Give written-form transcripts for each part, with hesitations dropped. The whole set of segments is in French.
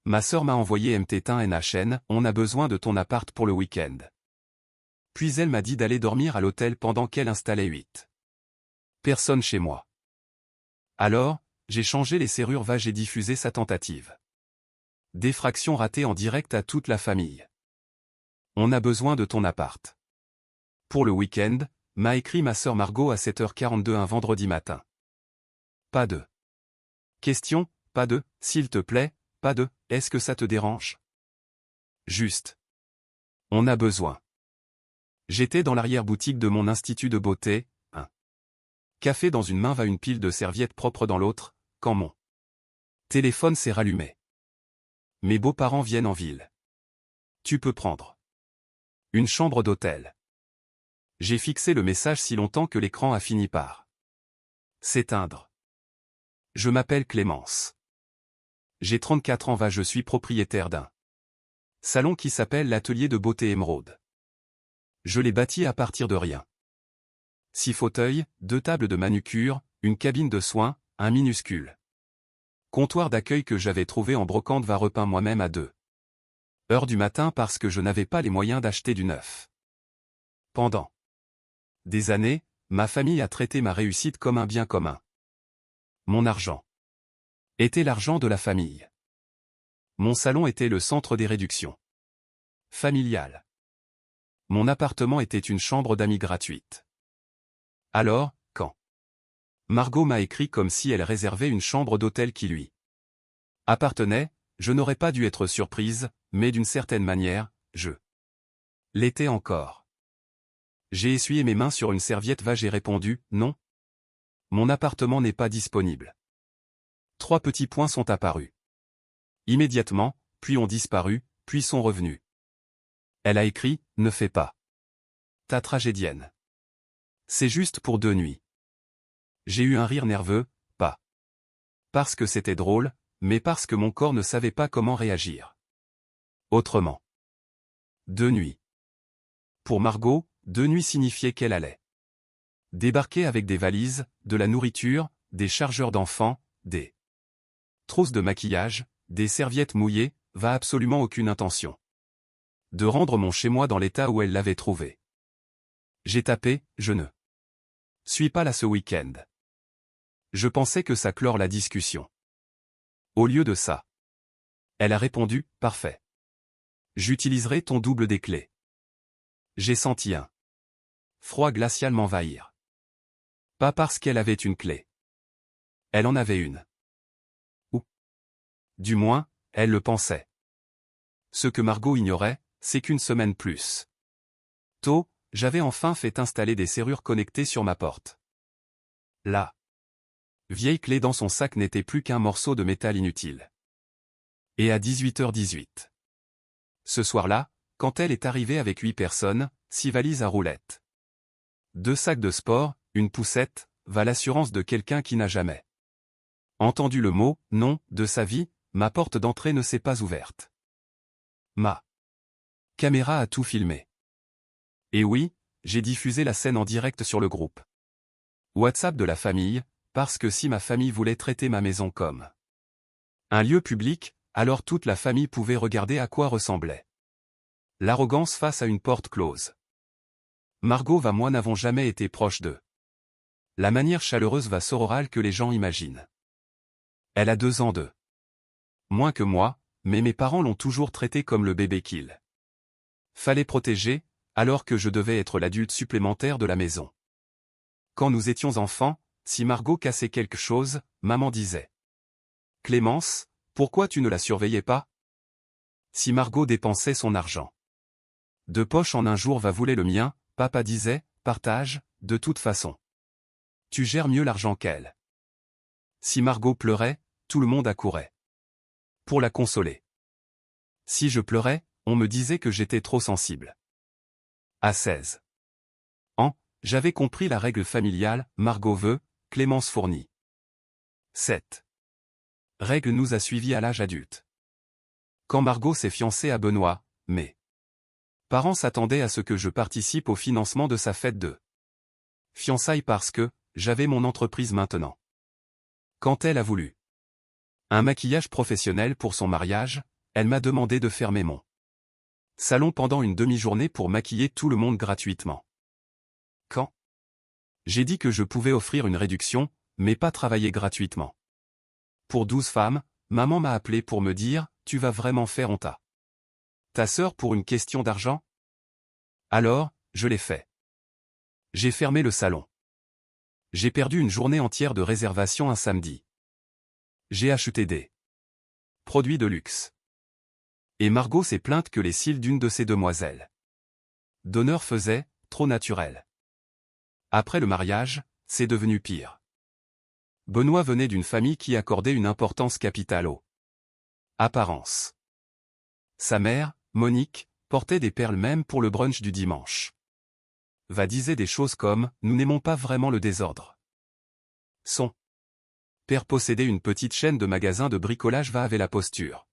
Ma sœur m'a envoyé MT1 on a besoin de ton appart pour le week-end. Puis elle m'a dit d'aller dormir à l'hôtel pendant qu'elle installait 8 personnes chez moi. Alors, j'ai changé les serrures va j'ai diffusé sa tentative. Défraction ratée en direct à toute la famille. On a besoin de ton appart. Pour le week-end, m'a écrit ma sœur Margot à 7h42 un vendredi matin. Pas de question, pas de s'il te plaît, pas de est-ce que ça te dérange? Juste. On a besoin. J'étais dans l'arrière-boutique de mon institut de beauté, un café dans une main va une pile de serviettes propres dans l'autre, quand mon téléphone s'est rallumé. Mes beaux-parents viennent en ville. Tu peux prendre une chambre d'hôtel. J'ai fixé le message si longtemps que l'écran a fini par s'éteindre. Je m'appelle Clémence. J'ai 34 ans je suis propriétaire d'un salon qui s'appelle l'Atelier de Beauté Émeraude. Je l'ai bâti à partir de rien. 6 fauteuils, 2 tables de manucure, une cabine de soins, un minuscule comptoir d'accueil que j'avais trouvé en brocante repeint moi-même à 2h du matin parce que je n'avais pas les moyens d'acheter du neuf. Pendant des années, ma famille a traité ma réussite comme un bien commun. Mon argent était l'argent de la famille. Mon salon était le centre des réductions familiales. Mon appartement était une chambre d'amis gratuite. Alors, quand Margot m'a écrit comme si elle réservait une chambre d'hôtel qui lui appartenait, je n'aurais pas dû être surprise, mais d'une certaine manière, je l'étais encore. J'ai essuyé mes mains sur une serviette j'ai répondu, non. Mon appartement n'est pas disponible. 3 petits points sont apparus. Immédiatement, puis ont disparu, puis sont revenus. Elle a écrit, ne fais pas ta tragédienne. C'est juste pour 2 nuits. J'ai eu un rire nerveux, pas parce que c'était drôle, mais parce que mon corps ne savait pas comment réagir autrement. 2 nuits. Pour Margot, 2 nuits signifiaient qu'elle allait débarquer avec des valises, de la nourriture, des chargeurs d'enfants, des trousses de maquillage, des serviettes mouillées, absolument aucune intention de rendre mon chez-moi dans l'état où elle l'avait trouvé. J'ai tapé, je ne suis pas là ce week-end. Je pensais que ça clore la discussion. Au lieu de ça, elle a répondu, parfait. J'utiliserai ton double des clés. J'ai senti un froid glacial m'envahir. Pas parce qu'elle avait une clé. Elle en avait une. Ou, du moins, elle le pensait. Ce que Margot ignorait, c'est qu'une semaine plus tôt, j'avais enfin fait installer des serrures connectées sur ma porte. La vieille clé dans son sac n'était plus qu'un morceau de métal inutile. Et à 18h18. Ce soir-là, quand elle est arrivée avec 8 personnes, 6 valises à roulettes, 2 sacs de sport, une poussette, l'assurance de quelqu'un qui n'a jamais entendu le mot « non » de sa vie, ma porte d'entrée ne s'est pas ouverte. Ma caméra a tout filmé. Et oui, j'ai diffusé la scène en direct sur le groupe WhatsApp de la famille, parce que si ma famille voulait traiter ma maison comme un lieu public, alors toute la famille pouvait regarder à quoi ressemblait l'arrogance face à une porte close. Margot moi n'avons jamais été proches de la manière chaleureuse sororale que les gens imaginent. Elle a 2 ans de moins que moi, mais mes parents l'ont toujours traité comme le bébé qu'il fallait protéger, alors que je devais être l'adulte supplémentaire de la maison. Quand nous étions enfants, si Margot cassait quelque chose, maman disait « Clémence, pourquoi tu ne la surveillais pas ?» Si Margot dépensait son argent de poche en un jour voulait le mien, papa disait « Partage, de toute façon. Tu gères mieux l'argent qu'elle. » Si Margot pleurait, tout le monde accourait pour la consoler. Si je pleurais, on me disait que j'étais trop sensible. À 16 ans, j'avais compris la règle familiale, Margot veut, Clémence fournit. Cette règle nous a suivis à l'âge adulte. Quand Margot s'est fiancée à Benoît, mes parents s'attendaient à ce que je participe au financement de sa fête de fiançailles parce que j'avais mon entreprise maintenant. Quand elle a voulu un maquillage professionnel pour son mariage, elle m'a demandé de fermer mon salon pendant une demi-journée pour maquiller tout le monde gratuitement. Quand j'ai dit que je pouvais offrir une réduction, mais pas travailler gratuitement. Pour 12 femmes, maman m'a appelé pour me dire, tu vas vraiment faire honte à ta sœur pour une question d'argent? Alors, je l'ai fait. J'ai fermé le salon. J'ai perdu une journée entière de réservation un samedi. J'ai acheté des produits de luxe. Et Margot s'est plainte que les cils d'une de ses demoiselles d'honneur faisaient trop naturel. Après le mariage, c'est devenu pire. Benoît venait d'une famille qui accordait une importance capitale aux apparences. Sa mère, Monique, portait des perles même pour le brunch du dimanche. Va disait des choses comme « Nous n'aimons pas vraiment le désordre ». Son père possédait une petite chaîne de magasins de bricolage avait la posture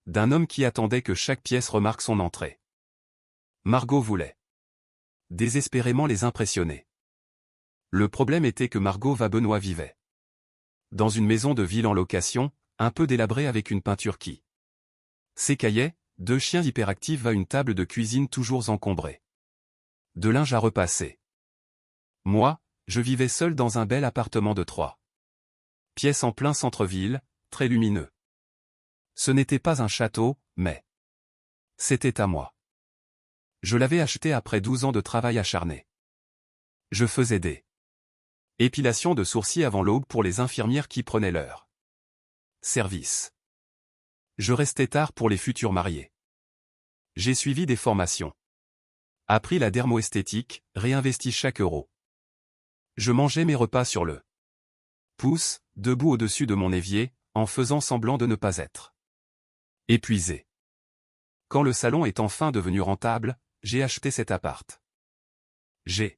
d'un homme qui attendait que chaque pièce remarque son entrée. Margot voulait désespérément les impressionner. Le problème était que Benoît vivait dans une maison de ville en location, un peu délabrée avec une peinture qui s'écaillait, 2 chiens hyperactifs une table de cuisine toujours encombrée de linge à repasser. Moi, je vivais seul dans un bel appartement de 3 pièces en plein centre-ville, très lumineux. Ce n'était pas un château, mais c'était à moi. Je l'avais acheté après 12 ans de travail acharné. Je faisais des épilations de sourcils avant l'aube pour les infirmières qui prenaient leur service. Je restais tard pour les futurs mariés. J'ai suivi des formations. Appris la dermoesthétique, réinvesti chaque euro. Je mangeais mes repas sur le pouce, debout au-dessus de mon évier, en faisant semblant de ne pas être épuisé. Quand le salon est enfin devenu rentable, j'ai acheté cet appart. J'ai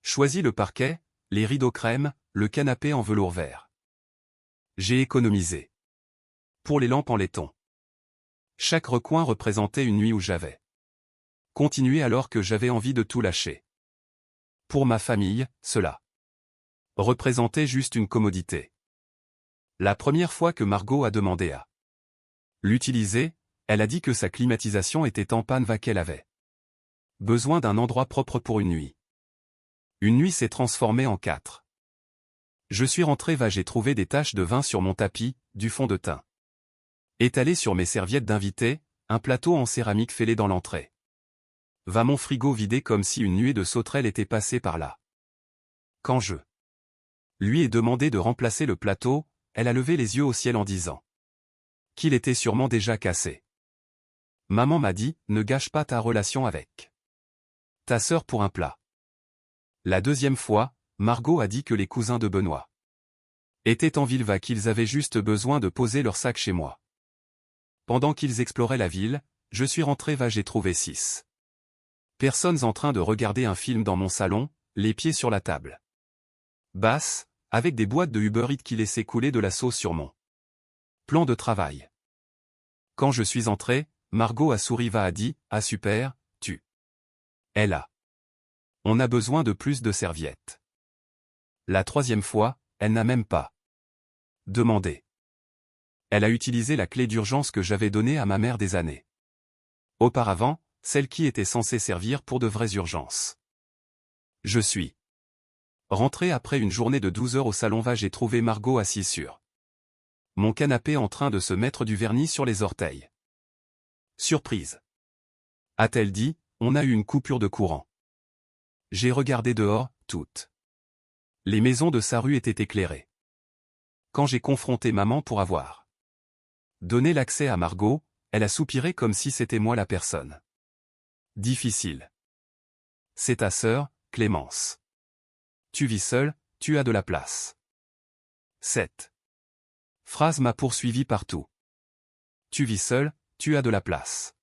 choisi le parquet, les rideaux crème, le canapé en velours vert. J'ai économisé. Pour les lampes en laiton. Chaque recoin représentait une nuit où j'avais continué alors que j'avais envie de tout lâcher. Pour ma famille, cela représentait juste une commodité. La première fois que Margot a demandé à l'utiliser, elle a dit que sa climatisation était en panne qu'elle avait besoin d'un endroit propre pour une nuit. Une nuit s'est transformée en 4. Je suis rentré j'ai trouvé des taches de vin sur mon tapis, du fond de teint étalé sur mes serviettes d'invité, un plateau en céramique fêlé dans l'entrée. Mon frigo vidé comme si une nuée de sauterelles était passée par là. Quand je lui ai demandé de remplacer le plateau, elle a levé les yeux au ciel en disant qu'il était sûrement déjà cassé. Maman m'a dit, ne gâche pas ta relation avec ta sœur pour un plat. La deuxième fois, Margot a dit que les cousins de Benoît étaient en ville qu'ils avaient juste besoin de poser leur sac chez moi. Pendant qu'ils exploraient la ville, je suis rentré j'ai trouvé 6 personnes en train de regarder un film dans mon salon, les pieds sur la table basse, avec des boîtes de Uber Eats qui laissaient couler de la sauce sur mon plan de travail. Quand je suis entré, Margot a souri a dit, ah super, tu es là. On a besoin de plus de serviettes. La troisième fois, elle n'a même pas demandé. Elle a utilisé la clé d'urgence que j'avais donnée à ma mère des années auparavant, celle qui était censée servir pour de vraies urgences. Je suis rentré après une journée de 12 heures au salon j'ai trouvé Margot assise sur mon canapé en train de se mettre du vernis sur les orteils. Surprise. A-t-elle dit, on a eu une coupure de courant. J'ai regardé dehors, toutes les maisons de sa rue étaient éclairées. Quand j'ai confronté maman pour avoir donné l'accès à Margot, elle a soupiré comme si c'était moi la personne difficile. C'est ta sœur, Clémence. Tu vis seule, tu as de la place. Cette phrase m'a poursuivi partout. Tu vis seule, tu as de la place.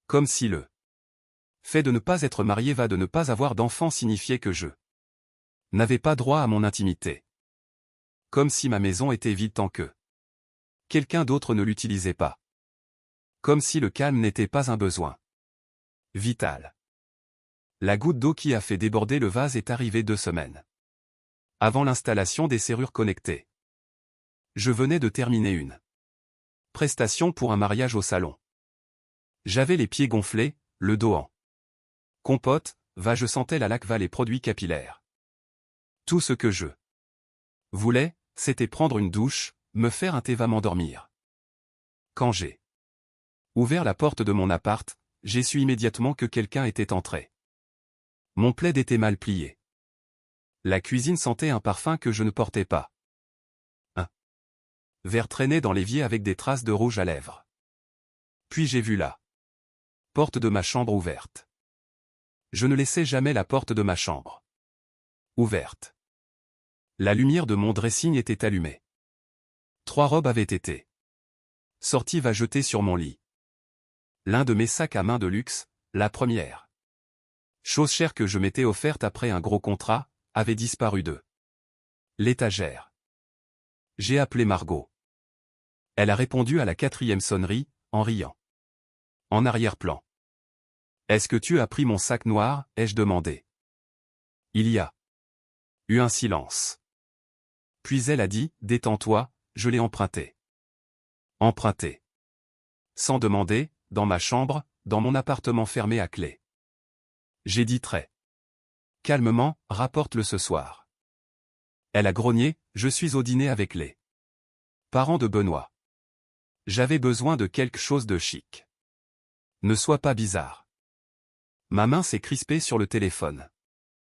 Comme si le fait de ne pas être marié de ne pas avoir d'enfant signifiait que je n'avais pas droit à mon intimité. Comme si ma maison était vide tant que quelqu'un d'autre ne l'utilisait pas. Comme si le calme n'était pas un besoin vital. La goutte d'eau qui a fait déborder le vase est arrivée 2 semaines avant l'installation des serrures connectées. Je venais de terminer une Prestation pour un mariage au salon. J'avais les pieds gonflés, le dos en compote, je sentais la lacva les produits capillaires. Tout ce que je voulais, c'était prendre une douche, me faire un thé va m'endormir. Quand j'ai ouvert la porte de mon appart, j'ai su immédiatement que quelqu'un était entré. Mon plaid était mal plié. La cuisine sentait un parfum que je ne portais pas. Un verre traînait dans l'évier avec des traces de rouge à lèvres. Puis j'ai vu la porte de ma chambre ouverte. Je ne laissais jamais la porte de ma chambre ouverte. La lumière de mon dressing était allumée. 3 robes avaient été sorties jetées sur mon lit. L'un de mes sacs à main de luxe, la première chose chère que je m'étais offerte après un gros contrat, avait disparu de l'étagère. J'ai appelé Margot. Elle a répondu à la 4e sonnerie, en riant. En arrière-plan. « Est-ce que tu as pris mon sac noir ?» ai-je demandé. Il y a eu un silence. Puis elle a dit, « Détends-toi, je l'ai emprunté. » Emprunté. Sans demander, dans ma chambre, dans mon appartement fermé à clé. J'ai dit très calmement, « Rapporte-le ce soir. » Elle a grogné, « Je suis au dîner avec les parents de Benoît. J'avais besoin de quelque chose de chic. Ne sois pas bizarre. » Ma main s'est crispée sur le téléphone.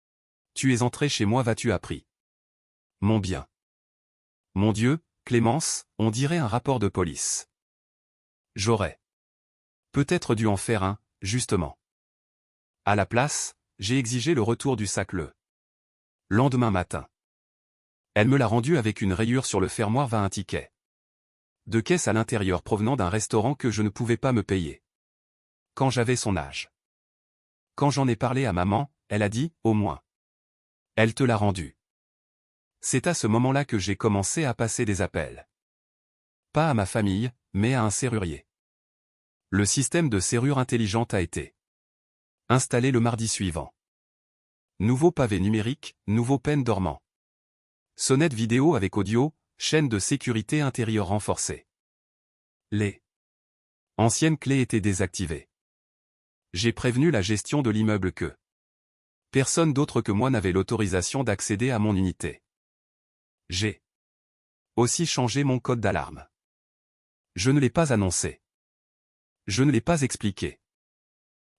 « Tu es entré chez moi, vas-tu appris mon bien. » Mon Dieu, Clémence, on dirait un rapport de police. J'aurais peut-être dû en faire un, justement. À la place, j'ai exigé le retour du sac le lendemain matin. Elle me l'a rendu avec une rayure sur le fermoir un ticket de caisse à l'intérieur provenant d'un restaurant que je ne pouvais pas me payer. Quand j'avais son âge. Quand j'en ai parlé à maman, elle a dit, au moins. Elle te l'a rendu. C'est à ce moment-là que j'ai commencé à passer des appels. Pas à ma famille, mais à un serrurier. Le système de serrure intelligente a été installé le mardi suivant. Nouveau pavé numérique, nouveau pen dormant. Sonnette vidéo avec audio, chaîne de sécurité intérieure renforcée. Les anciennes clés étaient désactivées. J'ai prévenu la gestion de l'immeuble que personne d'autre que moi n'avait l'autorisation d'accéder à mon unité. J'ai aussi changé mon code d'alarme. Je ne l'ai pas annoncé. Je ne l'ai pas expliqué.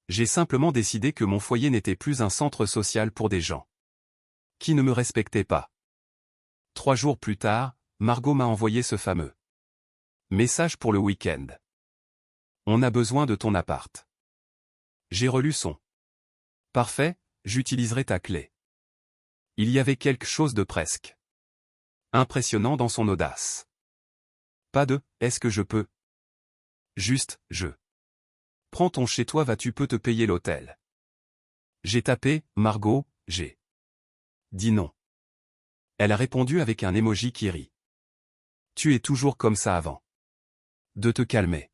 J'ai simplement décidé que mon foyer n'était plus un centre social pour des gens qui ne me respectaient pas. 3 jours plus tard, Margot m'a envoyé ce fameux message pour le week-end. On a besoin de ton appart. J'ai relu son. Parfait, j'utiliserai ta clé. Il y avait quelque chose de presque impressionnant dans son audace. Pas de « est-ce que je peux ?» Juste « je prends ton chez toi, tu peux te payer l'hôtel. » J'ai tapé « Margot, j'ai dit non. » Elle a répondu avec un emoji qui rit. Tu es toujours comme ça avant. De te calmer.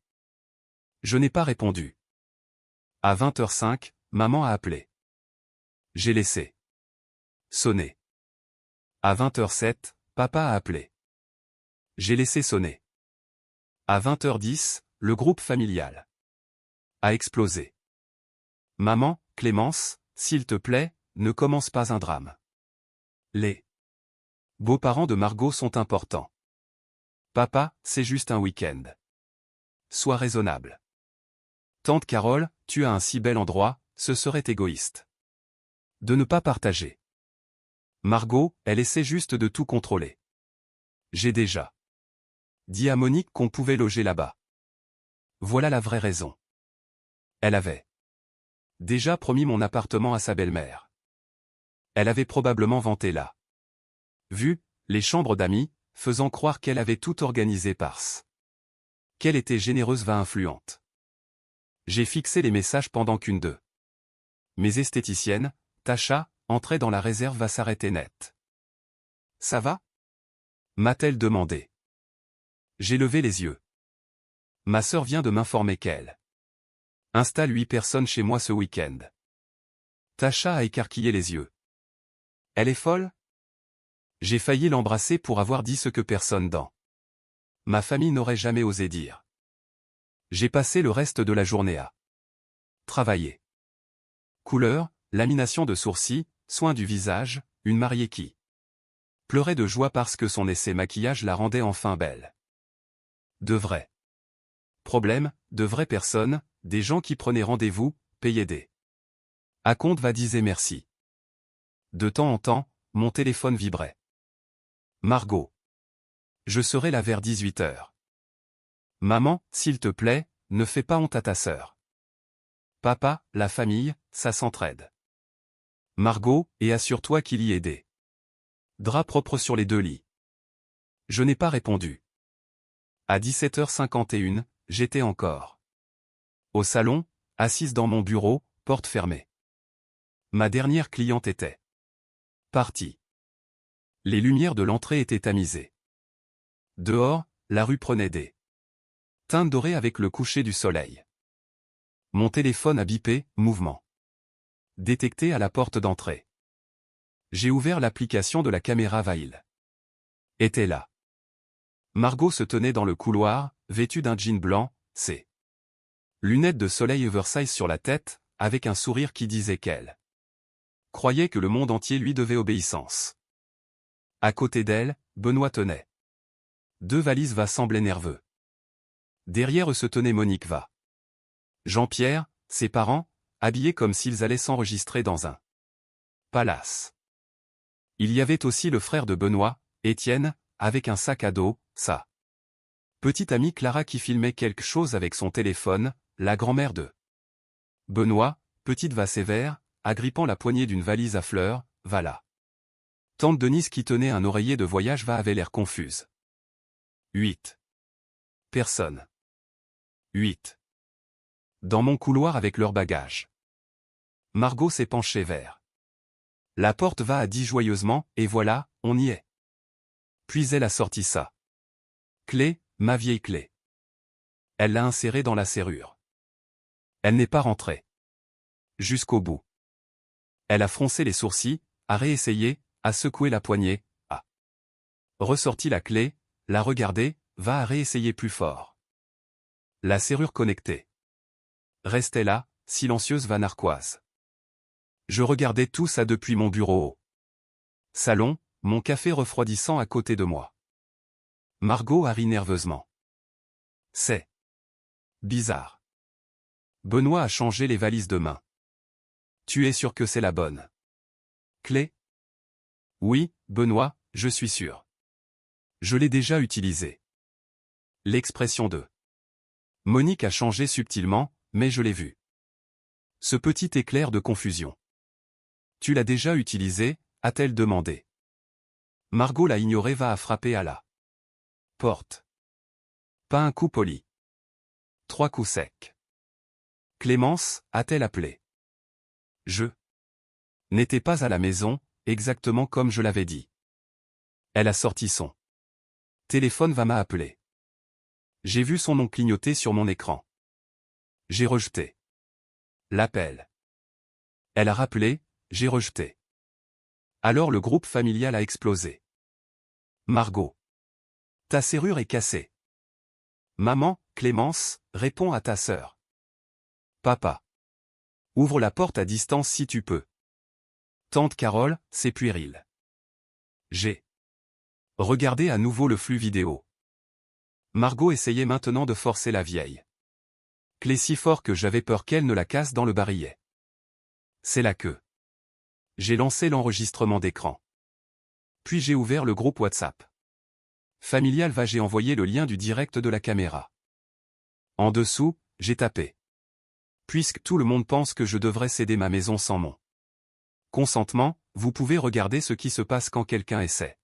Je n'ai pas répondu. À 20h05, maman a appelé. J'ai laissé sonner. À 20h07, papa a appelé. J'ai laissé sonner. À 20h10, le groupe familial a explosé. Maman, Clémence, s'il te plaît, ne commence pas un drame. Les beaux-parents de Margot sont importants. Papa, c'est juste un week-end. Sois raisonnable. Tante Carole, tu as un si bel endroit, ce serait égoïste de ne pas partager. Margot, elle essaie juste de tout contrôler. J'ai déjà dit à Monique qu'on pouvait loger là-bas. Voilà la vraie raison. Elle avait déjà promis mon appartement à sa belle-mère. Elle avait probablement vanté là. Vu, les chambres d'amis, faisant croire qu'elle avait tout organisé parce qu'elle était généreuse influente. J'ai fixé les messages pendant qu'une d'eux. Mes esthéticiennes, Tasha, entrait dans la réserve s'arrêter net. Ça va ? M'a-t-elle demandé. J'ai levé les yeux. Ma sœur vient de m'informer qu'elle installe 8 personnes chez moi ce week-end. Tasha a écarquillé les yeux. Elle est folle ? J'ai failli l'embrasser pour avoir dit ce que personne dans ma famille n'aurait jamais osé dire. J'ai passé le reste de la journée à travailler. Couleur, lamination de sourcils, soins du visage, une mariée qui pleurait de joie parce que son essai maquillage la rendait enfin belle. De vrais problèmes, de vraies personnes, des gens qui prenaient rendez-vous, payaient des acomptes va disaient merci. De temps en temps, mon téléphone vibrait. Margot. Je serai là vers 18h. Maman, s'il te plaît, ne fais pas honte à ta sœur. Papa, la famille, ça s'entraide. Margot, et assure-toi qu'il y ait des draps propres sur les 2 lits. Je n'ai pas répondu. À 17h51, j'étais encore au salon, assise dans mon bureau, porte fermée. Ma dernière cliente était partie. Les lumières de l'entrée étaient tamisées. Dehors, la rue prenait des teintes dorées avec le coucher du soleil. Mon téléphone a bipé, mouvement détecté à la porte d'entrée. J'ai ouvert l'application de la caméra Vail. Était là. Margot se tenait dans le couloir, vêtue d'un jean blanc, ses lunettes de soleil oversize sur la tête, avec un sourire qui disait qu'elle croyait que le monde entier lui devait obéissance. À côté d'elle, Benoît tenait 2 valises va semblait nerveux. Derrière eux se tenait Monique va. Jean-Pierre, ses parents, habillés comme s'ils allaient s'enregistrer dans un palace. Il y avait aussi le frère de Benoît, Étienne, avec un sac à dos, sa petite amie Clara qui filmait quelque chose avec son téléphone, la grand-mère de Benoît, petite va sévère, agrippant la poignée d'une valise à fleurs, va là. Tante Denise qui tenait un oreiller de voyage va avait l'air confuse. 8 personnes. 8. Dans mon couloir avec leurs bagages. Margot s'est penchée vers la porte va a dit joyeusement, et voilà, on y est. Puis elle a sorti sa clé, ma vieille clé. Elle l'a insérée dans la serrure. Elle n'est pas rentrée jusqu'au bout. Elle a froncé les sourcils, a réessayé, a secoué la poignée, a ressorti la clé, l'a regardée, va a réessayer plus fort. La serrure connectée restait là, silencieuse va narquoise. Je regardais tout ça depuis mon bureau au salon, mon café refroidissant à côté de moi. Margot a ri nerveusement. C'est bizarre. Benoît a changé les valises de main. Tu es sûr que c'est la bonne clé? Oui, Benoît, je suis sûr. Je l'ai déjà utilisée. L'expression de Monique a changé subtilement, mais je l'ai vue. Ce petit éclair de confusion. Tu l'as déjà utilisée, a-t-elle demandé. Margot l'a ignoré va à frapper à la porte. Pas un coup poli. 3 coups secs. Clémence, a-t-elle appelé. Je n'étais pas à la maison, exactement comme je l'avais dit. Elle a sorti son téléphone va m'a appelé. J'ai vu son nom clignoter sur mon écran. J'ai rejeté l'appel. Elle a rappelé, j'ai rejeté. Alors le groupe familial a explosé. Margot. Ta serrure est cassée. Maman, Clémence, réponds à ta sœur. Papa. Ouvre la porte à distance si tu peux. Tante Carole, c'est puéril. J'ai regardé à nouveau le flux vidéo. Margot essayait maintenant de forcer la vieille clé si fort que j'avais peur qu'elle ne la casse dans le barillet. C'est là que j'ai lancé l'enregistrement d'écran. Puis j'ai ouvert le groupe WhatsApp. Familial va j'ai envoyé le lien du direct de la caméra. En dessous, j'ai tapé. Puisque tout le monde pense que je devrais céder ma maison sans mon consentement, vous pouvez regarder ce qui se passe quand quelqu'un essaie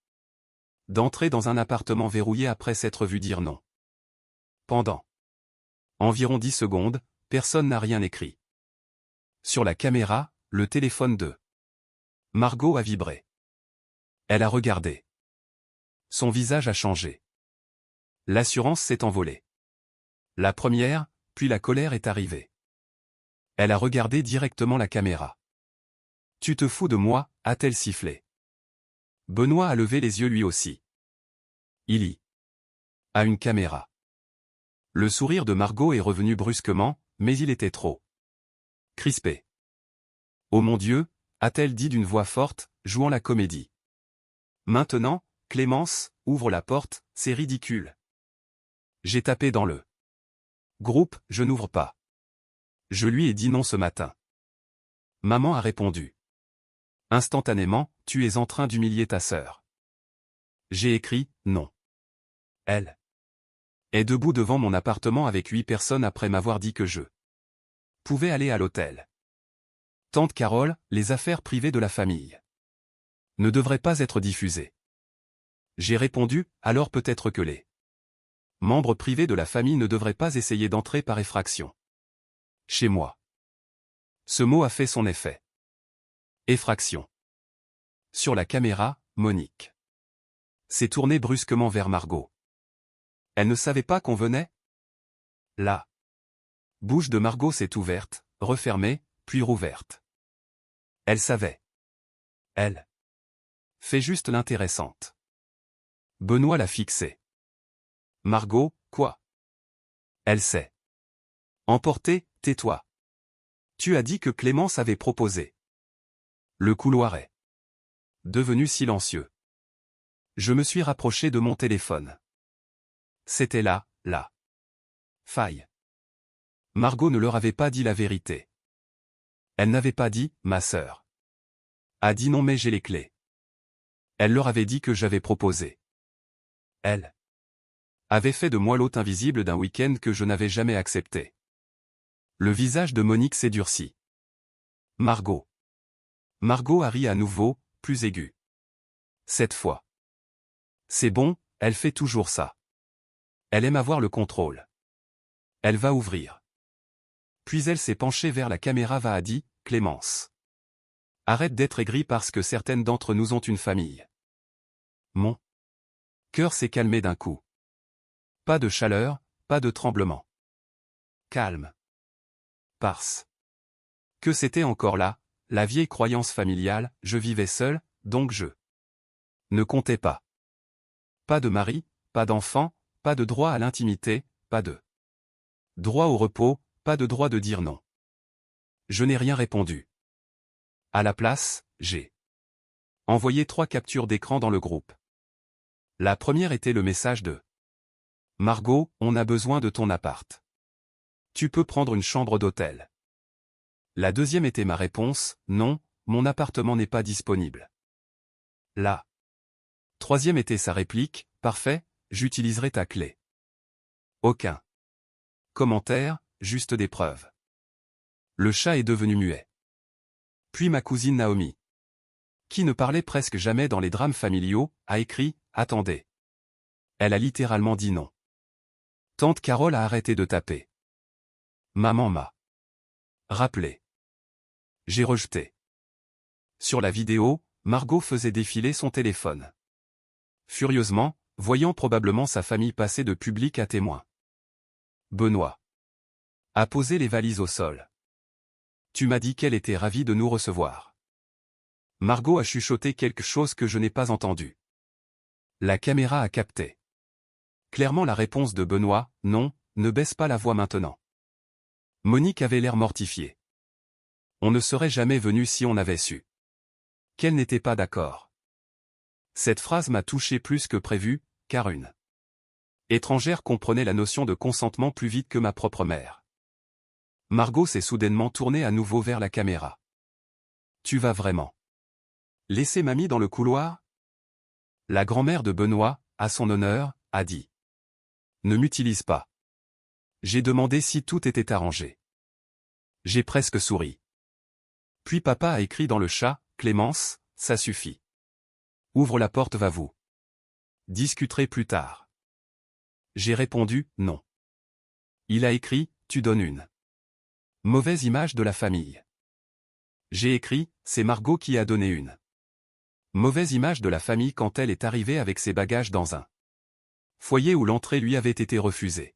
d'entrer dans un appartement verrouillé après s'être vu dire non. Pendant environ 10 secondes, personne n'a rien écrit. Sur la caméra, le téléphone de Margot a vibré. Elle a regardé. Son visage a changé. L'assurance s'est envolée. La première, puis la colère est arrivée. Elle a regardé directement la caméra. Tu te fous de moi, a-t-elle sifflé. Benoît a levé les yeux lui aussi. Il y a une caméra. Le sourire de Margot est revenu brusquement, mais il était trop crispé. Oh mon Dieu, a-t-elle dit d'une voix forte, jouant la comédie. Maintenant, Clémence, ouvre la porte, c'est ridicule. J'ai tapé dans le groupe, je n'ouvre pas. Je lui ai dit non ce matin. Maman a répondu. Instantanément, tu es en train d'humilier ta sœur. J'ai écrit, non. Elle est debout devant mon appartement avec 8 personnes après m'avoir dit que je pouvais aller à l'hôtel. Tante Carole, les affaires privées de la famille ne devraient pas être diffusées. J'ai répondu, alors peut-être que les membres privés de la famille ne devraient pas essayer d'entrer par effraction chez moi. Ce mot a fait son effet. Effraction. Sur la caméra, Monique s'est tournée brusquement vers Margot. Elle ne savait pas qu'on venait? La bouche de Margot s'est ouverte, refermée, puis rouverte. Elle savait. Elle fait juste l'intéressante. Benoît l'a fixée. Margot, quoi? Elle sait. Emporté, tais-toi. Tu as dit que Clémence avait proposé. Le couloir est devenu silencieux. Je me suis rapproché de mon téléphone. C'était là, la faille. Margot ne leur avait pas dit la vérité. Elle n'avait pas dit, ma sœur a dit non mais j'ai les clés. Elle leur avait dit que j'avais proposé. Elle avait fait de moi l'hôte invisible d'un week-end que je n'avais jamais accepté. Le visage de Monique s'est durci. Margot. Margot a ri à nouveau, plus aigu. Cette fois. C'est bon, elle fait toujours ça. Elle aime avoir le contrôle. Elle va ouvrir. Puis elle s'est penchée vers la caméra a dit, Clémence. Arrête d'être aigrie parce que certaines d'entre nous ont une famille. Mon cœur s'est calmé d'un coup. Pas de chaleur, pas de tremblement. Calme. Parce que c'était encore là, la vieille croyance familiale, je vivais seul, donc je ne comptais pas. Pas de mari, pas d'enfant, pas de droit à l'intimité, pas de droit au repos, pas de droit de dire non. Je n'ai rien répondu. À la place, j'ai envoyé 3 captures d'écran dans le groupe. La première était le message de Margot, on a besoin de ton appart. Tu peux prendre une chambre d'hôtel. La deuxième était ma réponse, non, mon appartement n'est pas disponible. La troisième était sa réplique, parfait, j'utiliserai ta clé. Aucun commentaire, juste des preuves. Le chat est devenu muet. Puis ma cousine Naomi, qui ne parlait presque jamais dans les drames familiaux, a écrit « Attendez ». Elle a littéralement dit non. Tante Carole a arrêté de taper. Maman m'a rappelé. J'ai rejeté. Sur la vidéo, Margot faisait défiler son téléphone. Furieusement, voyant probablement sa famille passer de public à témoin. Benoît a posé les valises au sol. Tu m'as dit qu'elle était ravie de nous recevoir. Margot a chuchoté quelque chose que je n'ai pas entendu. La caméra a capté. Clairement la réponse de Benoît, non, ne baisse pas la voix maintenant. Monique avait l'air mortifiée. On ne serait jamais venu si on avait su qu'elle n'était pas d'accord. Cette phrase m'a touché plus que prévu, car une étrangère comprenait la notion de consentement plus vite que ma propre mère. Margot s'est soudainement tournée à nouveau vers la caméra. Tu vas vraiment laisser mamie dans le couloir? La grand-mère de Benoît, à son honneur, a dit. Ne m'utilise pas. J'ai demandé si tout était arrangé. J'ai presque souri. Puis papa a écrit dans le chat, Clémence, ça suffit. Ouvre la porte, va-vous. Discuterez plus tard. J'ai répondu, non. Il a écrit, tu donnes une mauvaise image de la famille. J'ai écrit, c'est Margot qui a donné une mauvaise image de la famille quand elle est arrivée avec ses bagages dans un foyer où l'entrée lui avait été refusée.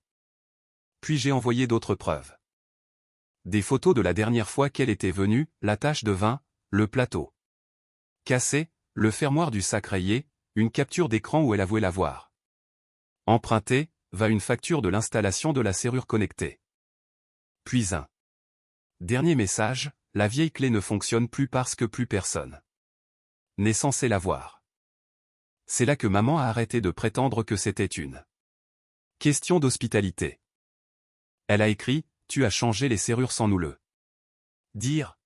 Puis j'ai envoyé d'autres preuves. Des photos de la dernière fois qu'elle était venue, la tache de vin, le plateau cassé, le fermoir du sac rayé, une capture d'écran où elle avouait l'avoir emprunté, va une facture de l'installation de la serrure connectée. Puis un dernier message, la vieille clé ne fonctionne plus parce que plus personne n'est censé l'avoir. C'est là que maman a arrêté de prétendre que c'était une question d'hospitalité. Elle a écrit, tu as changé les serrures sans nous le dire.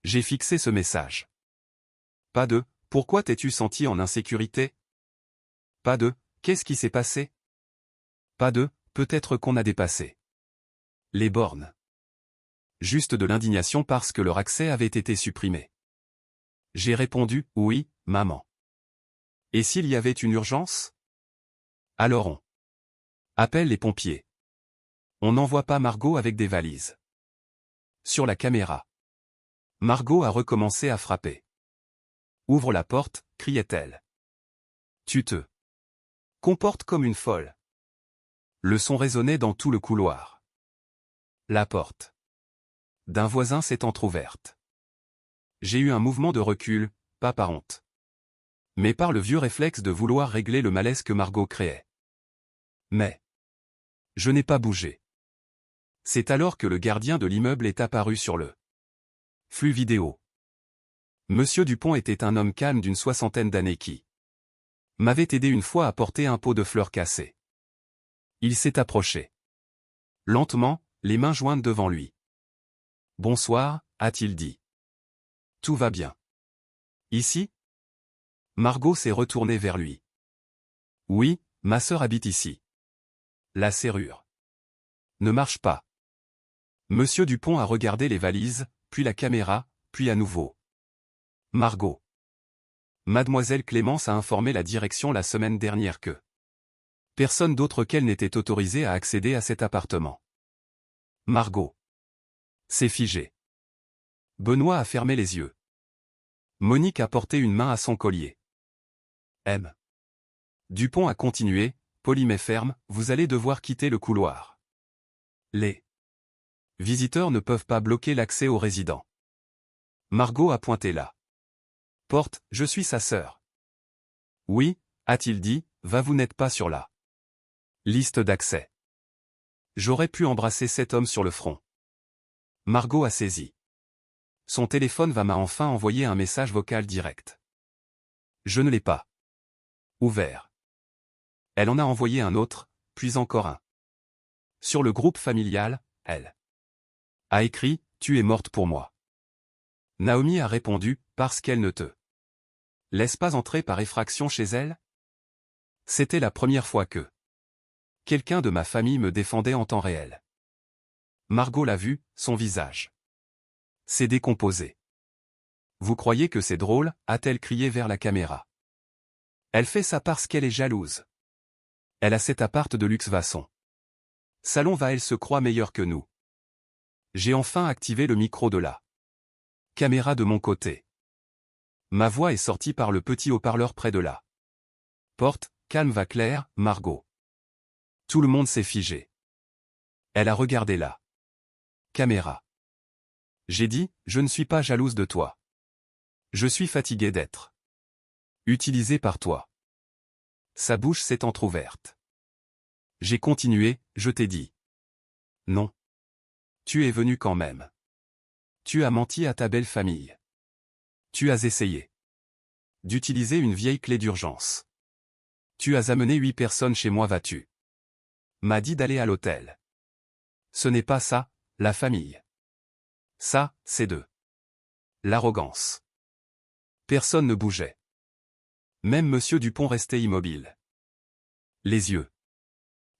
J'ai fixé ce message. Pas de, pourquoi t'es-tu senti en insécurité? Pas de, qu'est-ce qui s'est passé? Pas de, peut-être qu'on a dépassé les bornes. Juste de l'indignation parce que leur accès avait été supprimé. J'ai répondu, oui, maman. Et s'il y avait une urgence? Alors on appelle les pompiers. On n'envoie pas Margot avec des valises. Sur la caméra. Margot a recommencé à frapper. Ouvre la porte, criait-elle. Tu te comportes comme une folle. Le son résonnait dans tout le couloir. La porte d'un voisin s'est entr'ouverte. J'ai eu un mouvement de recul, pas par honte, mais par le vieux réflexe de vouloir régler le malaise que Margot créait. Mais je n'ai pas bougé. C'est alors que le gardien de l'immeuble est apparu sur le flux vidéo. Monsieur Dupont était un homme calme d'une soixantaine d'années qui m'avait aidé une fois à porter un pot de fleurs cassé. Il s'est approché. Lentement, les mains jointes devant lui. Bonsoir, a-t-il dit. Tout va bien. Ici? Margot s'est retournée vers lui. Oui, ma sœur habite ici. La serrure ne marche pas. Monsieur Dupont a regardé les valises, puis la caméra, puis à nouveau. Margot. Mademoiselle Clémence a informé la direction la semaine dernière que personne d'autre qu'elle n'était autorisé à accéder à cet appartement. Margot. C'est figé. Benoît a fermé les yeux. Monique a porté une main à son collier. M. Dupont a continué, poli mais ferme, vous allez devoir quitter le couloir. Les visiteurs ne peuvent pas bloquer l'accès aux résidents. Margot a pointé la porte, je suis sa sœur. Oui, a-t-il dit, va vous n'êtes pas sur la liste d'accès. J'aurais pu embrasser cet homme sur le front. Margot a saisi. Son téléphone m'a enfin envoyé un message vocal direct. Je ne l'ai pas ouvert. Elle en a envoyé un autre, puis encore un. Sur le groupe familial, elle a écrit, tu es morte pour moi. Naomi a répondu, parce qu'elle ne te laisse pas entrer par effraction chez elle? C'était la première fois que quelqu'un de ma famille me défendait en temps réel. Margot l'a vu, son visage s'est décomposé. Vous croyez que c'est drôle, a-t-elle crié vers la caméra. Elle fait ça parce qu'elle est jalouse. Elle a cet appart de luxe Vasson. Salon va elle se croit meilleure que nous. J'ai enfin activé le micro de la caméra de mon côté. Ma voix est sortie par le petit haut-parleur près de la porte, calme va Claire, Margot. Tout le monde s'est figé. Elle a regardé la caméra. J'ai dit, je ne suis pas jalouse de toi. Je suis fatiguée d'être utilisée par toi. Sa bouche s'est entr'ouverte. J'ai continué, je t'ai dit. Non. Tu es venu quand même. Tu as menti à ta belle famille. Tu as essayé d'utiliser une vieille clé d'urgence. Tu as amené 8 personnes chez moi, vas-tu m'as dit d'aller à l'hôtel. Ce n'est pas ça, la famille. Ça, c'est de l'arrogance. Personne ne bougeait. Même Monsieur Dupont restait immobile. Les yeux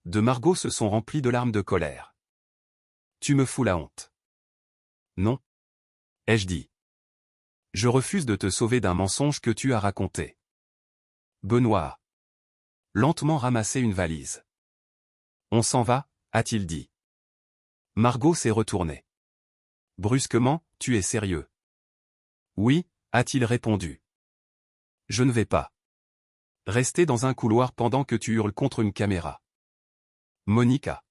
de Margot se sont remplis de larmes de colère. Tu me fous la honte. Non, ai-je dit. Je refuse de te sauver d'un mensonge que tu as raconté. Benoît a lentement ramassé une valise. On s'en va, a-t-il dit. Margot s'est retournée. Brusquement, tu es sérieux? Oui, a-t-il répondu. Je ne vais pas rester dans un couloir pendant que tu hurles contre une caméra. Monique a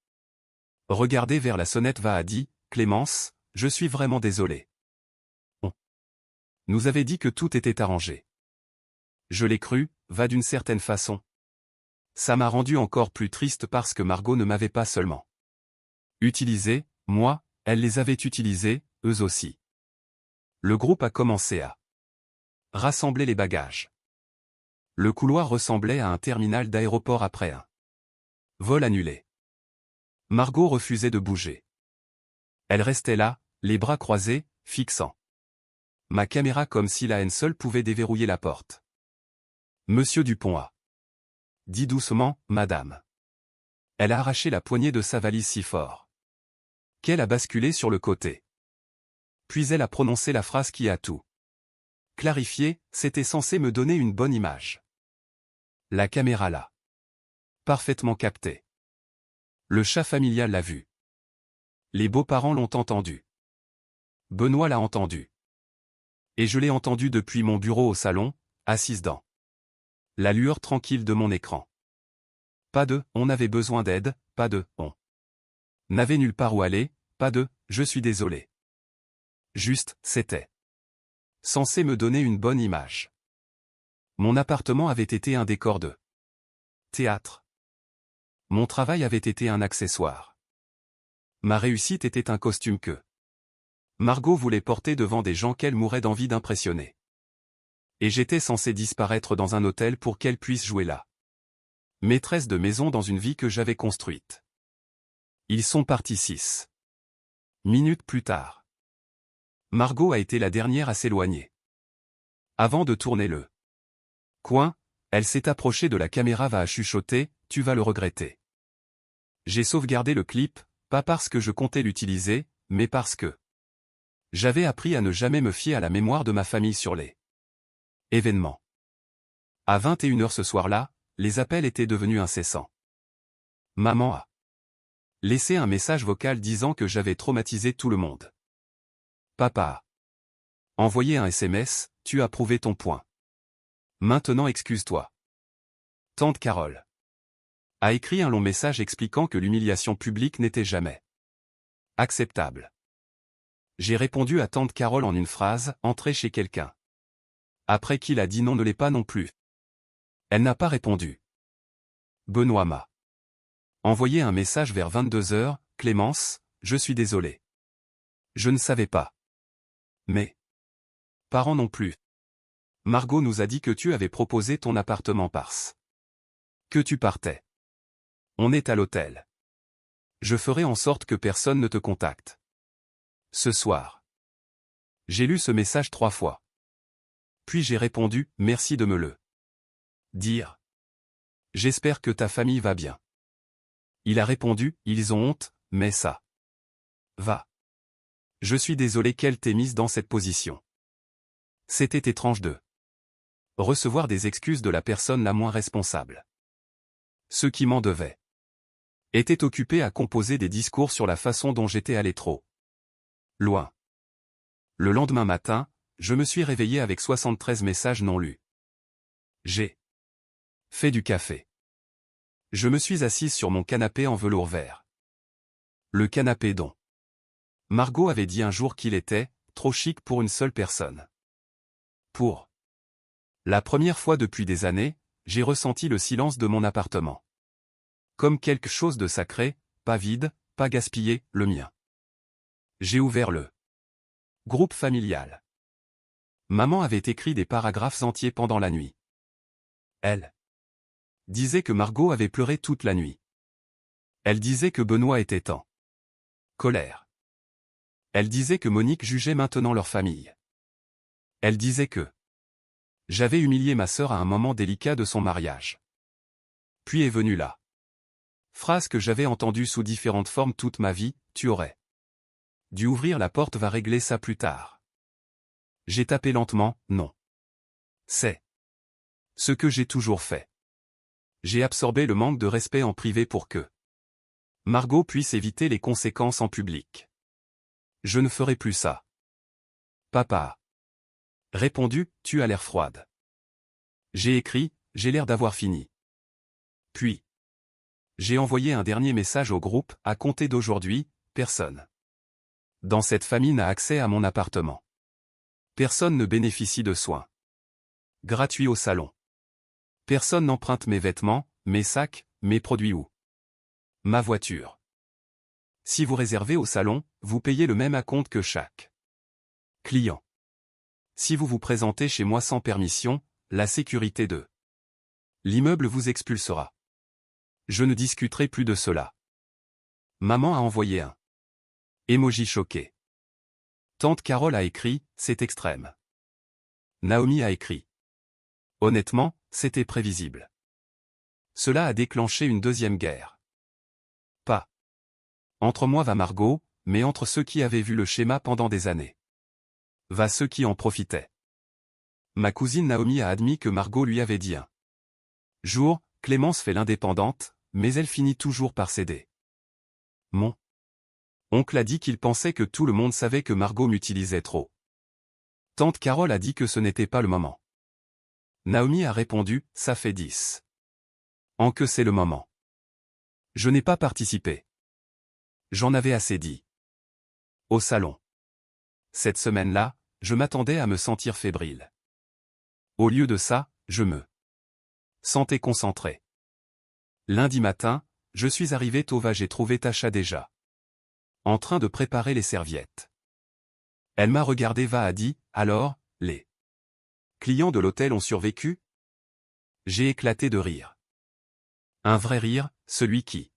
regardé vers la sonnette a dit, Clémence, je suis vraiment désolé. On nous avait dit que tout était arrangé. Je l'ai cru, va d'une certaine façon. Ça m'a rendu encore plus triste parce que Margot ne m'avait pas seulement utilisé, moi, elle les avait utilisés, eux aussi. Le groupe a commencé à rassembler les bagages. Le couloir ressemblait à un terminal d'aéroport après un vol annulé. Margot refusait de bouger. Elle restait là, les bras croisés, fixant ma caméra comme si la haine seule pouvait déverrouiller la porte. Monsieur Dupont a dit doucement, madame. Elle a arraché la poignée de sa valise si fort qu'elle a basculé sur le côté. Puis elle a prononcé la phrase qui a tout clarifié, c'était censé me donner une bonne image. La caméra l'a parfaitement capté. Le chat familial l'a vu. Les beaux-parents l'ont entendu. Benoît l'a entendu. Et je l'ai entendu depuis mon bureau au salon, assise dans la lueur tranquille de mon écran. Pas de « on avait besoin d'aide », pas de « on n'avait nulle part où aller », pas de « je suis désolé ». Juste, c'était censé me donner une bonne image. Mon appartement avait été un décor de théâtre. Mon travail avait été un accessoire. Ma réussite était un costume que Margot voulait porter devant des gens qu'elle mourait d'envie d'impressionner. Et j'étais censé disparaître dans un hôtel pour qu'elle puisse jouer là. Maîtresse de maison dans une vie que j'avais construite. Ils sont partis 6 minutes plus tard. Margot a été la dernière à s'éloigner. Avant de tourner le coin, elle s'est approchée de la caméra va chuchoter, tu vas le regretter. J'ai sauvegardé le clip, pas parce que je comptais l'utiliser, mais parce que j'avais appris à ne jamais me fier à la mémoire de ma famille sur les événements. À 21h ce soir-là, les appels étaient devenus incessants. Maman a laissé un message vocal disant que j'avais traumatisé tout le monde. Papa a envoyé un SMS, tu as prouvé ton point. Maintenant excuse-toi. Tante Carole a écrit un long message expliquant que l'humiliation publique n'était jamais acceptable. J'ai répondu à tante Carole en une phrase, entrer chez quelqu'un. Après qu'il a dit non ne l'est pas non plus. Elle n'a pas répondu. Benoît m'a envoyé un message vers 22h, Clémence, je suis désolé. Je ne savais pas. Mais parents non plus. Margot nous a dit que tu avais proposé ton appartement parce que tu partais. On est à l'hôtel. Je ferai en sorte que personne ne te contacte. Ce soir. J'ai lu ce message 3 fois. Puis j'ai répondu, merci de me le dire. J'espère que ta famille va bien. Il a répondu, ils ont honte, mais ça va. Je suis désolé qu'elle t'ait mise dans cette position. C'était étrange de recevoir des excuses de la personne la moins responsable. Ceux qui m'en devaient étaient occupés à composer des discours sur la façon dont j'étais allé trop loin. Le lendemain matin, je me suis réveillé avec 73 messages non lus. J'ai fait du café. Je me suis assise sur mon canapé en velours vert. Le canapé dont Margot avait dit un jour qu'il était trop chic pour une seule personne. Pour la première fois depuis des années, j'ai ressenti le silence de mon appartement. Comme quelque chose de sacré, pas vide, pas gaspillé, le mien. J'ai ouvert le groupe familial. Maman avait écrit des paragraphes entiers pendant la nuit. Elle disait que Margot avait pleuré toute la nuit. Elle disait que Benoît était en colère. Elle disait que Monique jugeait maintenant leur famille. Elle disait que j'avais humilié ma sœur à un moment délicat de son mariage. Puis est venue la phrase que j'avais entendue sous différentes formes toute ma vie, tu aurais dû ouvrir la porte, va régler ça plus tard. J'ai tapé lentement, non. C'est ce que j'ai toujours fait. J'ai absorbé le manque de respect en privé pour que Margot puisse éviter les conséquences en public. Je ne ferai plus ça. Papa a répondu, tu as l'air froide. J'ai écrit, j'ai l'air d'avoir fini. Puis, j'ai envoyé un dernier message au groupe, à compter d'aujourd'hui, personne dans cette famille n'a accès à mon appartement. Personne ne bénéficie de soins gratuits au salon. Personne n'emprunte mes vêtements, mes sacs, mes produits ou ma voiture. Si vous réservez au salon, vous payez le même acompte que chaque client. Si vous vous présentez chez moi sans permission, la sécurité de l'immeuble vous expulsera. Je ne discuterai plus de cela. Maman a envoyé un emoji choqué. Tante Carole a écrit, c'est extrême. Naomi a écrit. Honnêtement, c'était prévisible. Cela a déclenché une deuxième guerre. Pas entre moi va Margot, mais entre ceux qui avaient vu le schéma pendant des années. Va ceux qui en profitaient. Ma cousine Naomi a admis que Margot lui avait dit un jour, Clémence fait l'indépendante, mais elle finit toujours par céder. Mon oncle a dit qu'il pensait que tout le monde savait que Margot m'utilisait trop. Tante Carole a dit que ce n'était pas le moment. Naomi a répondu, ça fait 10 ans que c'est le moment. Je n'ai pas participé. J'en avais assez dit. Au salon. Cette semaine-là, je m'attendais à me sentir fébrile. Au lieu de ça, je me sentais concentré. Lundi matin, je suis arrivé tôt, j'ai trouvé Tasha déjà en train de préparer les serviettes. Elle m'a regardé, a dit, alors, les clients de l'hôtel ont survécu? J'ai éclaté de rire. Un vrai rire, celui qui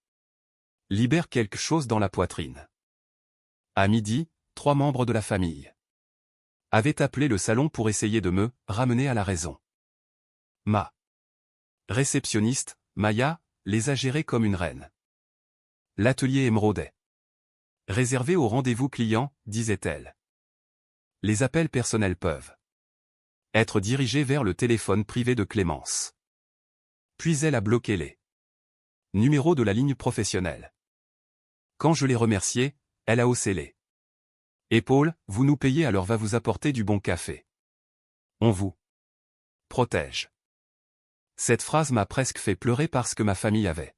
libère quelque chose dans la poitrine. À midi, 3 membres de la famille avaient appelé le salon pour essayer de me ramener à la raison. Ma réceptionniste, Maya, les a gérés comme une reine. L'atelier émeraudait. Réservé aux rendez-vous clients, disait-elle. Les appels personnels peuvent être dirigés vers le téléphone privé de Clémence. Puis elle a bloqué les numéros de la ligne professionnelle. Quand je l'ai remerciée, elle a haussé les épaules, vous nous payez alors va vous apporter du bon café. On vous protège. Cette phrase m'a presque fait pleurer parce que ma famille avait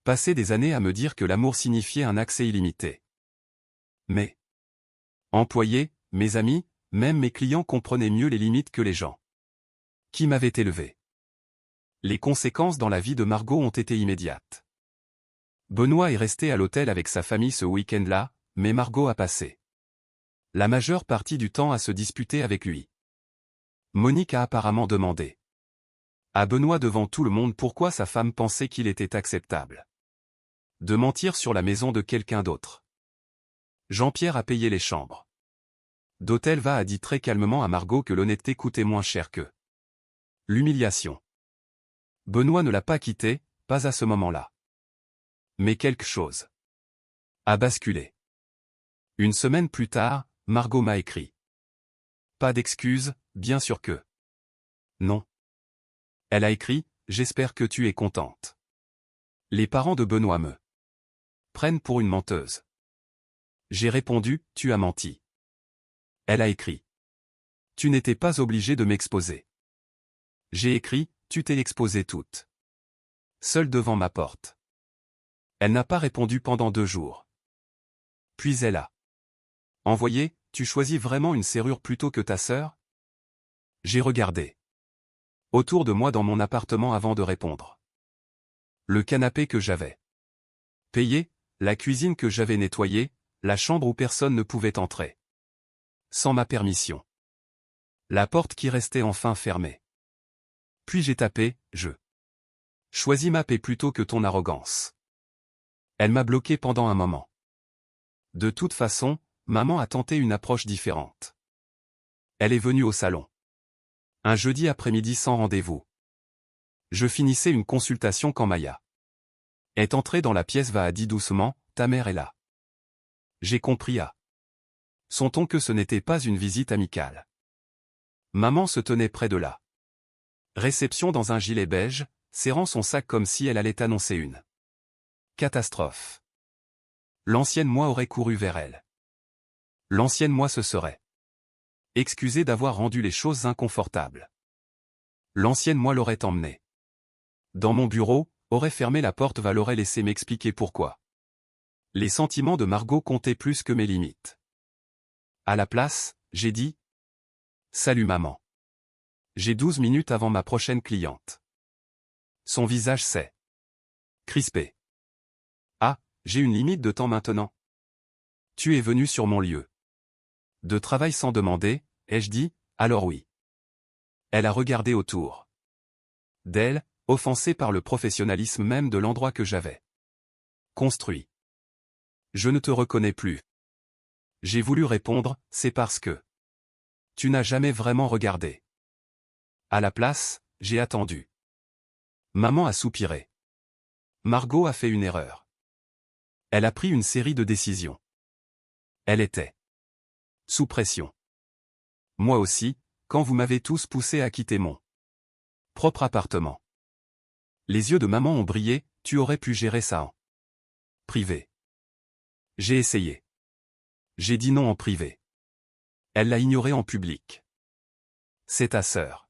passé des années à me dire que l'amour signifiait un accès illimité. Mes employés, mes amis, même mes clients comprenaient mieux les limites que les gens qui m'avaient élevé. Les conséquences dans la vie de Margot ont été immédiates. Benoît est resté à l'hôtel avec sa famille ce week-end-là, mais Margot a passé la majeure partie du temps à se disputer avec lui. Monique a apparemment demandé à Benoît devant tout le monde pourquoi sa femme pensait qu'il était acceptable de mentir sur la maison de quelqu'un d'autre. Jean-Pierre a payé les chambres d'hôtel, a dit très calmement à Margot que l'honnêteté coûtait moins cher que l'humiliation. Benoît ne l'a pas quitté, pas à ce moment-là. Mais quelque chose a basculé. Une semaine plus tard, Margot m'a écrit. Pas d'excuses, bien sûr que non. Elle a écrit, j'espère que tu es contente. Les parents de Benoît me prennent pour une menteuse. J'ai répondu, tu as menti. Elle a écrit. Tu n'étais pas obligée de m'exposer. J'ai écrit, tu t'es exposée toute seule devant ma porte. Elle n'a pas répondu pendant 2 jours. Puis elle a envoyé, tu choisis vraiment une serrure plutôt que ta sœur? J'ai regardé autour de moi dans mon appartement avant de répondre. Le canapé que j'avais payé, la cuisine que j'avais nettoyée, la chambre où personne ne pouvait entrer sans ma permission. La porte qui restait enfin fermée. Puis j'ai tapé, je choisis ma paix plutôt que ton arrogance. Elle m'a bloqué pendant un moment. De toute façon, maman a tenté une approche différente. Elle est venue au salon un jeudi après-midi sans rendez-vous. Je finissais une consultation quand Maya est entrée dans la pièce, a dit doucement, ta mère est là. J'ai compris à son ton que ce n'était pas une visite amicale. Maman se tenait près de la réception dans un gilet beige, serrant son sac comme si elle allait annoncer une catastrophe. L'ancienne moi aurait couru vers elle. L'ancienne moi se serait excusée d'avoir rendu les choses inconfortables. L'ancienne moi l'aurait emmenée dans mon bureau, aurait fermé la porte, l'aurait laissé m'expliquer pourquoi. Les sentiments de Margot comptaient plus que mes limites. À la place, j'ai dit « Salut maman. J'ai 12 minutes avant ma prochaine cliente. » Son visage s'est crispé. Ah, j'ai une limite de temps maintenant. Tu es venu sur mon lieu de travail sans demander, ai-je dit, alors oui. Elle a regardé autour d'elle, offensée par le professionnalisme même de l'endroit que j'avais construit. Je ne te reconnais plus. J'ai voulu répondre, c'est parce que tu n'as jamais vraiment regardé. À la place, j'ai attendu. Maman a soupiré. Margot a fait une erreur. Elle a pris une série de décisions. Elle était sous pression. Moi aussi, quand vous m'avez tous poussé à quitter mon propre appartement. Les yeux de maman ont brillé, tu aurais pu gérer ça en privé. J'ai essayé. J'ai dit non en privé. Elle l'a ignoré en public. C'est ta sœur.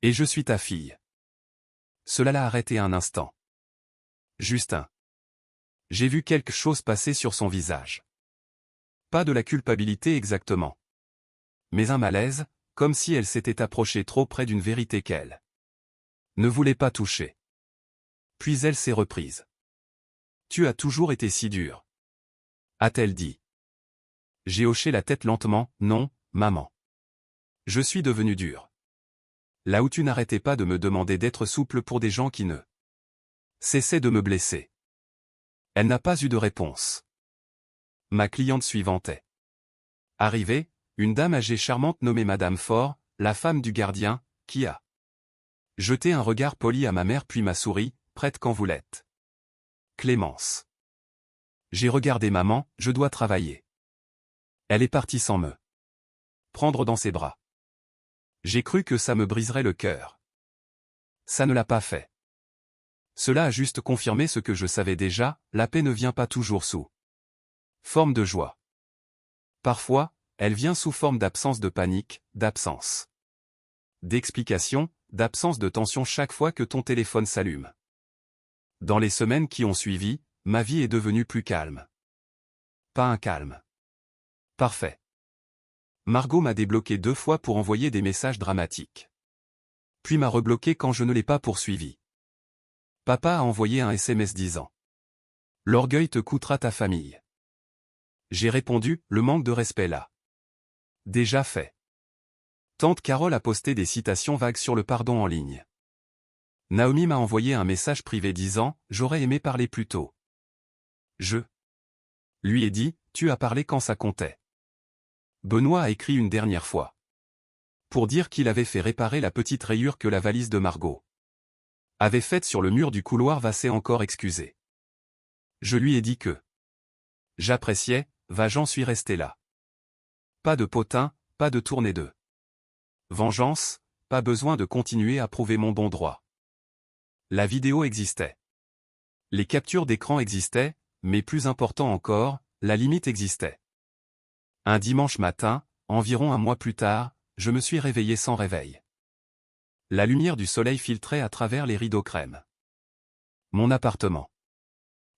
Et je suis ta fille. Cela l'a arrêté un instant. Justin. J'ai vu quelque chose passer sur son visage. Pas de la culpabilité exactement. Mais un malaise, comme si elle s'était approchée trop près d'une vérité qu'elle ne voulait pas toucher. Puis elle s'est reprise. Tu as toujours été si dur. A-t-elle dit. J'ai hoché la tête lentement, non, maman. Je suis devenu dur. Là où tu n'arrêtais pas de me demander d'être souple pour des gens qui ne cessaient de me blesser. Elle n'a pas eu de réponse. Ma cliente suivante est arrivée, une dame âgée charmante nommée Madame Faure, la femme du gardien, qui a jeté un regard poli à ma mère puis m'a souri, prête quand vous l'êtes. Clémence. J'ai regardé maman, je dois travailler. Elle est partie sans me prendre dans ses bras. J'ai cru que ça me briserait le cœur. Ça ne l'a pas fait. Cela a juste confirmé ce que je savais déjà, la paix ne vient pas toujours sous forme de joie. Parfois, elle vient sous forme d'absence de panique, d'absence d'explication, d'absence de tension chaque fois que ton téléphone s'allume. Dans les semaines qui ont suivi, ma vie est devenue plus calme. Pas un calme parfait. Margot m'a débloqué 2 fois pour envoyer des messages dramatiques. Puis m'a rebloqué quand je ne l'ai pas poursuivi. Papa a envoyé un SMS disant « L'orgueil te coûtera ta famille ». J'ai répondu « Le manque de respect là. » Déjà fait. Tante Carole a posté des citations vagues sur le pardon en ligne. Naomi m'a envoyé un message privé disant « J'aurais aimé parler plus tôt ». Je lui ai dit « Tu as parlé quand ça comptait ». Benoît a écrit une dernière fois. Pour dire qu'il avait fait réparer la petite rayure que la valise de Margot avait faite sur le mur du couloir va s'est encore excusé. Je lui ai dit que j'appréciais, j'en suis resté là. Pas de potin, pas de tournée de vengeance, pas besoin de continuer à prouver mon bon droit. La vidéo existait. Les captures d'écran existaient, mais plus important encore, la limite existait. Un dimanche matin, environ un mois plus tard, je me suis réveillé sans réveil. La lumière du soleil filtrait à travers les rideaux crème. Mon appartement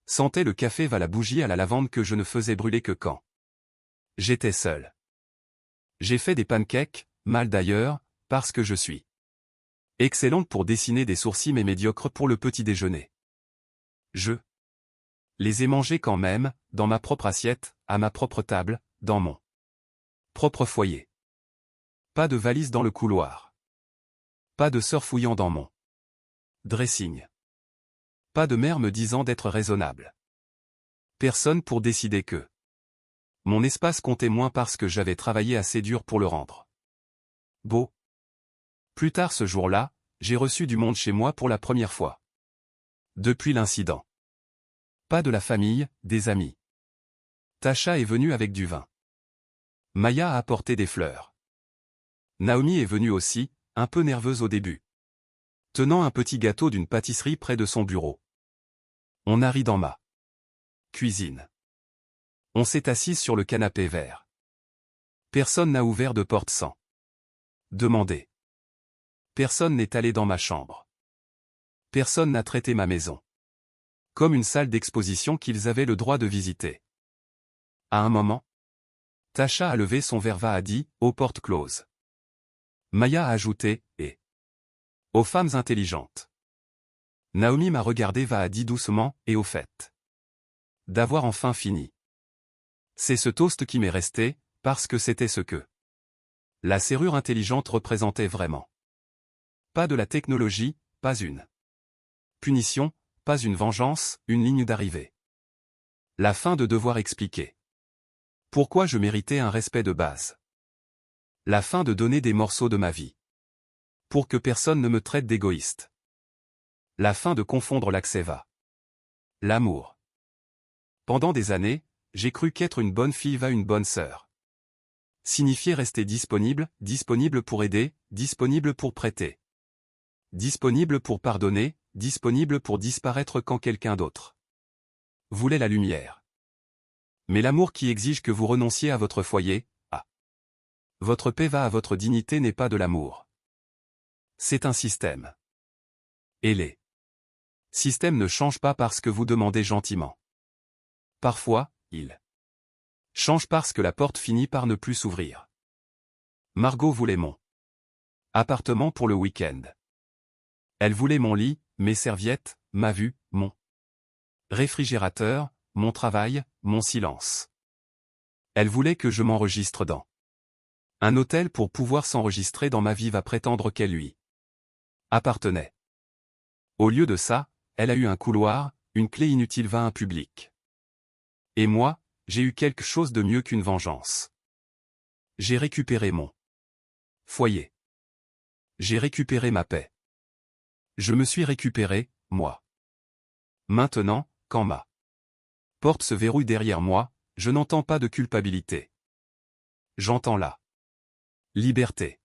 sentait le café va la bougie à la lavande que je ne faisais brûler que quand j'étais seul. J'ai fait des pancakes, mal d'ailleurs, parce que je suis excellente pour dessiner des sourcils mais médiocre pour le petit déjeuner. Je les ai mangés quand même, dans ma propre assiette, à ma propre table, dans mon propre foyer. Pas de valise dans le couloir. Pas de sœur fouillant dans mon dressing. Pas de mère me disant d'être raisonnable. Personne pour décider que mon espace comptait moins parce que j'avais travaillé assez dur pour le rendre beau. Plus tard ce jour-là, j'ai reçu du monde chez moi pour la première fois. Depuis l'incident. Pas de la famille, des amis. Tasha est venue avec du vin. Maya a apporté des fleurs. Naomi est venue aussi, un peu nerveuse au début. Tenant un petit gâteau d'une pâtisserie près de son bureau. On a ri dans ma cuisine. On s'est assis sur le canapé vert. Personne n'a ouvert de porte sans demander. Personne n'est allé dans ma chambre. Personne n'a traité ma maison comme une salle d'exposition qu'ils avaient le droit de visiter. À un moment, Tasha a levé son verre a dit, aux portes closes. Maya a ajouté, et aux femmes intelligentes. Naomi m'a regardé, a dit doucement, et au fait. D'avoir enfin fini. C'est ce toast qui m'est resté, parce que c'était ce que la serrure intelligente représentait vraiment. Pas de la technologie, pas une punition, pas une vengeance, une ligne d'arrivée. La fin de devoir expliquer pourquoi je méritais un respect de base. La fin de donner des morceaux de ma vie pour que personne ne me traite d'égoïste. La fin de confondre l'accès va. L'amour. Pendant des années, j'ai cru qu'être une bonne fille va une bonne sœur. Signifiait rester disponible, disponible pour aider, disponible pour prêter. Disponible pour pardonner, disponible pour disparaître quand quelqu'un d'autre voulait la lumière. Mais l'amour qui exige que vous renonciez à votre foyer, à votre paix, va à votre dignité, n'est pas de l'amour. C'est un système. Et les systèmes ne changent pas parce que vous demandez gentiment. Parfois, ils changent parce que la porte finit par ne plus s'ouvrir. Margot voulait mon appartement pour le week-end. Elle voulait mon lit, mes serviettes, ma vue, mon réfrigérateur, mon travail, mon silence. Elle voulait que je m'enregistre dans un hôtel pour pouvoir s'enregistrer dans ma vie, va prétendre qu'elle lui appartenait. Au lieu de ça, elle a eu un couloir, une clé inutile, va un public. Et moi, j'ai eu quelque chose de mieux qu'une vengeance. J'ai récupéré mon foyer. J'ai récupéré ma paix. Je me suis récupéré, moi. Maintenant, quand ma porte se verrouille derrière moi, je n'entends pas de culpabilité. J'entends la liberté.